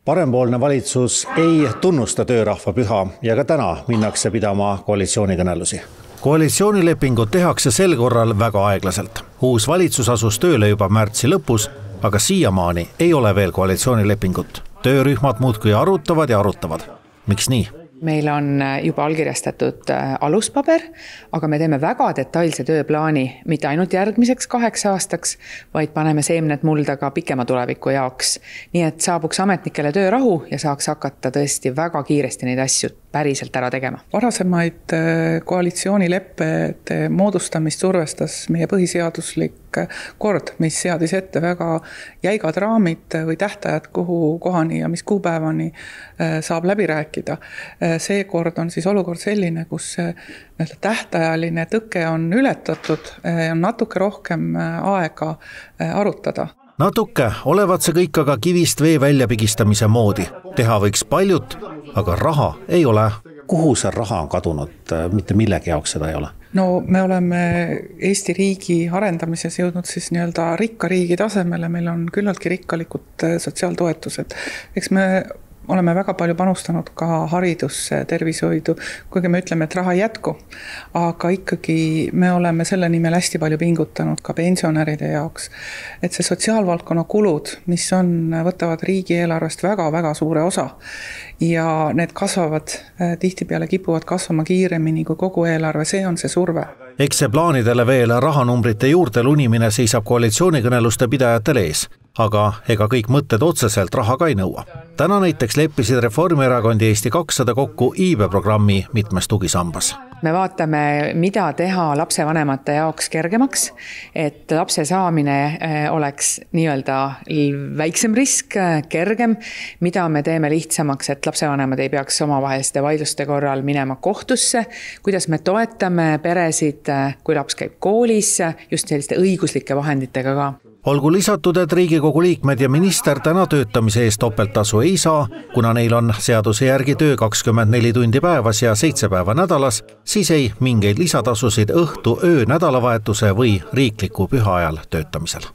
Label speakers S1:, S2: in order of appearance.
S1: Parempoolne valitsus ei tunnusta töörahva püha ja ka täna minnakse pidama koalitsioonikõnelusi. Koalitsioonilepingut tehakse sel korral väga aeglaselt. Uus valitsus asus tööle juba märtsi lõpus, aga siiamaani ei ole veel koalitsioonilepingut. Töörühmad muudkui arutavad ja arutavad. Miks nii?
S2: Meil on juba allkirjastatud aluspaber, aga me teeme väga detailse tööplaani mitte ainult järgmiseks 8 aastaks, vaid paneme seemned mulda ka pikema tuleviku jaoks. Nii et saabuks ametnikele töörahu ja saaks hakata tõesti väga kiiresti neid asju päriselt ära tegema.
S3: Varasemaid koalitsioonileppede moodustamist survestas meie põhiseaduslik kord, mis seadis ette väga jäigad raamid või tähtajad, kuhu kohani ja mis kuupäevani saab läbi rääkida. See kord on siis olukord selline, kus tähtajaline tõke on ületatud, on natuke rohkem aega arutada.
S1: Natuke olevat see kõik aga kivist vee väljapigistamise moodi. Teha võiks paljut, aga raha ei ole. Kuhu see raha on kadunud? Mitte millegi jaoks seda ei ole.
S3: No me oleme Eesti riigi arendamises jõudnud siis nii-öelda rikka riigi tasemele. Meil on küllaltki rikkalikud sotsiaaltoetused. Eks me oleme väga palju panustanud ka haridusse, tervishoidu, kuigi me ütleme, et raha jätku, aga ikkagi me oleme selle nimel hästi palju pingutanud ka pensionäride jaoks. Et see sotsiaalvaldkonna kulud, mis võtavad riigieelarvest väga-väga suure osa ja need kasvavad, tihtipeale kipuvad kasvama kiiremini kui kogu eelarve, see on see surve.
S1: Eks see plaanidele veel rahanumbrite juurde lunimine seisab koalitsioonikõneluste pidajatel ees. Aga ega kõik mõtted otseselt raha ka ei nõua. Täna näiteks leppisid Reformierakond ja Eesti 200 kokku iibeprogrammi mitmes tugisambas.
S2: Me vaatame, mida teha lapsevanemate jaoks kergemaks, et lapse saamine oleks nii-öelda väiksem risk, kergem, mida me teeme lihtsamaks, et lapsevanemad ei peaks omavaheliste vaidluste korral minema kohtusse, kuidas me toetame peresid, kui laps käib koolis, just selliste õiguslike vahenditega ka.
S1: Olgu lisatud, et Riigikogu liikmed ja minister täna töötamise eest topelttasu ei saa, kuna neil on seaduse järgi töö 24 tundi päevas ja 7 päeva nädalas, siis ei mingeid lisatasusid õhtu, öö, nädalavahetuse või riikliku püha ajal töötamisel.